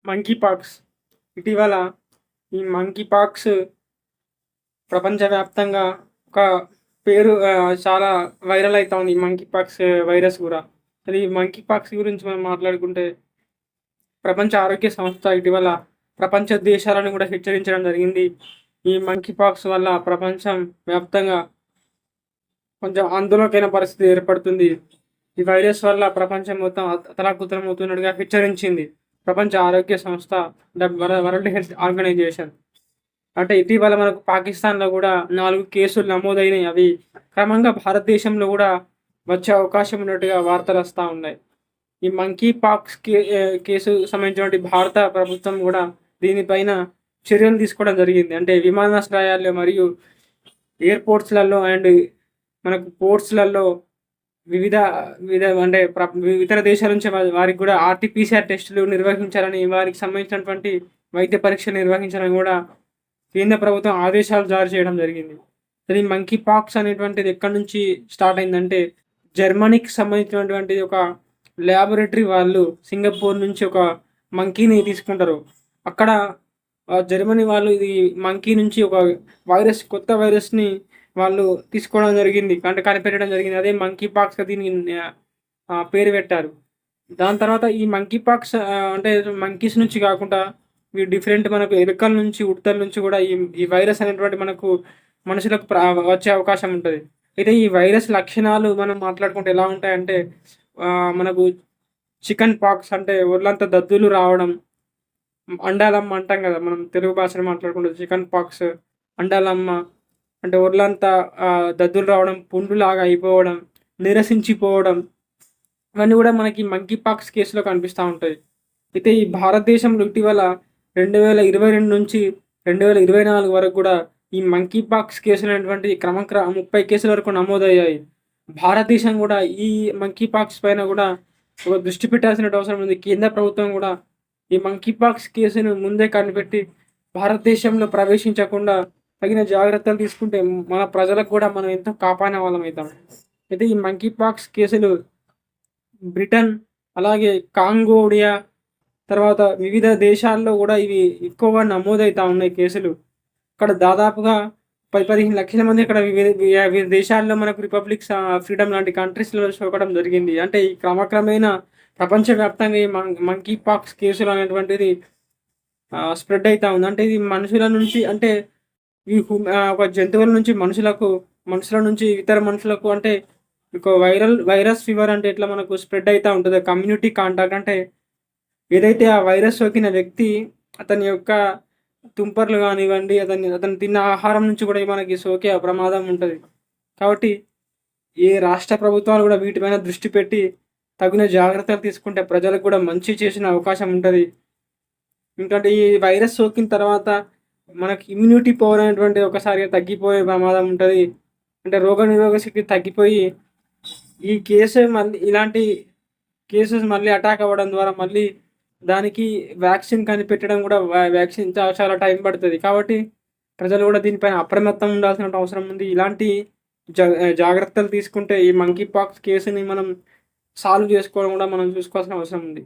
Monkey pox. ఇటీవల ఈ monkey pox ప్రపంచవ్యాప్తంగా ఒక పేరు చాలా వైరల్ అయితా ఉంది. ఈ మంకీ పాక్స్ వైరస్ గూడా. అది ఈ మంకీ పాక్స్ గురించి మనం మాట్లాడుకుంటే, ప్రపంచ ఆరోగ్య సంస్థ ఇటీవల ప్రపంచ దేశాలను గూడా హెచ్చరించడం జరిగింది. ఈ మంకీ పాక్స్ వల్ల ప్రపంచం వ్యాప్తంగా కొంచెం ఆందోళనకైన పరిస్థితి ఏర్పడుతుంది. ఈ వైరస్ వల్ల ప్రపంచం మొత్తం అతలాకుతలమవుతున్నట్టుగా హెచ్చరించింది ప్రపంచ ఆరోగ్య సంస్థ, వరల్డ్ హెల్త్ ఆర్గనైజేషన్. అంటే ఇటీవల మనకు పాకిస్తాన్‌లో గూడా 4 కేసులు నమోదైనయి. అవి క్రమంగా భారతదేశంలో గూడా వచ్చే అవకాశం ఉన్నట్టుగా వార్తలొస్తా ఉన్నాయి. ఈ మంకీ పాక్స్ కేసు సంబంధించినటువంటి భారత ప్రభుత్వం గూడా దీనిపైన చర్యలు తీసుకోవడం జరిగింది. అంటే విమానాశ్రయాల్లో మరియు ఎయిర్‌పోర్ట్స్‌లలో అండ్ మనకు పోర్ట్స్‌లలో వివిధ వివిధ అంటే ఇతర దేశాల నుంచి వారికి గూడా ఆర్‌టీపీసీఆర్ టెస్టులు నిర్వహించాలని, వారికి సంబంధించినటువంటి వైద్య పరీక్షలు నిర్వహించాలని గూడా కేంద్ర ప్రభుత్వం ఆదేశాలు జారీ చేయడం జరిగింది. అది మంకీ పాక్స్ అనేటువంటిది ఎక్కడి నుంచి స్టార్ట్ అయిందంటే, జర్మనీకి సంబంధించినటువంటి ఒక ల్యాబొరేటరీ వాళ్ళు సింగపూర్ నుంచి ఒక మంకీని తీసుకుంటారు. అక్కడ జర్మనీ వాళ్ళు ఇది మంకీ నుంచి ఒక కొత్త వైరస్‌ని వాళ్ళు తీసుకోవడం జరిగింది. అంటే కనిపెట్టడం జరిగింది. అదే మంకీ పాక్స్‌గా దీనికి పేరు పెట్టారు. దాని తర్వాత ఈ మంకీ పాక్స్ అంటే మంకీస్ నుంచి కాకుండా డిఫరెంట్ మనకు ఎలుకల నుంచి, ఉడతల నుంచి కూడా ఈ ఈ వైరస్ అనేటువంటి మనకు మనుషులకు వచ్చే అవకాశం ఉంటది. అయితే ఈ వైరస్ లక్షణాలు మనం మాట్లాడుకుంటే ఎలా ఉంటాయంటే, మనకు చికెన్ పాక్స్ అంటే ఒళ్ళంతా దద్దులు రావడం, అండాలమ్మ అంటాం కదా! మనం తెలుగు భాషలో మాట్లాడుకుంటే చికెన్ పాక్స్, అండాలమ్మ అంటే ఒళ్ళంతా దద్దులు రావడం, పుండులాగా అయిపోవడం, నీరసించిపోవడం, ఇవన్నీ కూడా మనకి మంకీ పాక్స్ కేసులో కనిపిస్తా ఉంటాయి. అయితే ఈ భారతదేశంలో ఇటీవల 2022 నుంచి 2024 వరకు కూడా ఈ మంకీ పాక్స్ కేసులు అనేటువంటివి 30 కేసుల వరకు నమోదయ్యాయి. భారతదేశం కూడా ఈ మంకీ పాక్స్ పైన కూడా ఒక దృష్టి పెట్టాల్సిన అవసరం ఉంది. కేంద్ర ప్రభుత్వం కూడా ఈ మంకీ పాక్స్ కేసును ముందే కనిపెట్టి భారతదేశంలో ప్రవేశించకుండా తగిన జాగ్రత్తలు తీసుకుంటే మన ప్రజలకు కూడా మనం ఎంతో కాపాడిన వాళ్ళం అవుతాం. అయితే ఈ మంకీ పాక్స్ కేసులు బ్రిటన్, అలాగే కాంగోడియా, తర్వాత వివిధ దేశాల్లో కూడా ఇవి ఎక్కువగా నమోదవుతా ఉన్నాయి కేసులు. ఇక్కడ దాదాపుగా 15 లక్షల మంది ఇక్కడ వివిధ దేశాల్లో మనకు రిపబ్లిక్ ఫ్రీడమ్ లాంటి కంట్రీస్‌లో సోకడం జరిగింది. అంటే ఈ క్రమక్రమేణా ప్రపంచవ్యాప్తంగా ఈ మంకీ పాక్స్ కేసులు అనేటువంటిది స్ప్రెడ్ అయితా ఉంది. అంటే ఇది మనుషుల నుంచి అంటే ఒక జంతువుల నుంచి మనుషులకు, మనుషుల నుంచి ఇతర మనుషులకు, అంటే ఒక వైరస్ ఫీవర్ అంటే ఎట్లా మనకు స్ప్రెడ్ అయితా ఉంటదో, కమ్యూనిటీ కాంటాక్ట్ అంటే ఏదైతే ఆ వైరస్ సోకిన వ్యక్తి అతని యొక్క తుంపర్లు కానివ్వండి, అతను తిన్న ఆహారం నుంచి కూడా మనకి సోకే ప్రమాదం ఉంటది. కాబట్టి ఏ రాష్ట్ర ప్రభుత్వాలు కూడా వీటిపైన దృష్టి పెట్టి తగిన జాగ్రత్తలు తీసుకుంటే ప్రజలకు కూడా మంచి చేసిన అవకాశం ఉంటది. ఎందుకంటే ఈ వైరస్ సోకిన తర్వాత మనకి ఇమ్యూనిటీ పవర్ అనేటువంటిది ఒకసారిగా తగ్గిపోయే ప్రమాదం ఉంటది. అంటే రోగనిరోధక శక్తి తగ్గిపోయి ఈ ఇలాంటి కేసెస్ మళ్ళీ అటాక్ అవ్వడం ద్వారా మళ్ళీ దానికి వ్యాక్సిన్ కనిపెట్టడం కూడా వ్యాక్సిన్ చాలా టైం పడుతుంది. కాబట్టి ప్రజలు కూడా దీనిపైన అప్రమత్తం ఉండాల్సిన అవసరం ఉంది. ఇలాంటి జాగ్రత్తలు తీసుకుంటే ఈ మంకీ పాక్స్ కేసుని మనం సాల్వ్ చేసుకోవడం కూడా మనం చూసుకోవాల్సిన అవసరం ఉంది.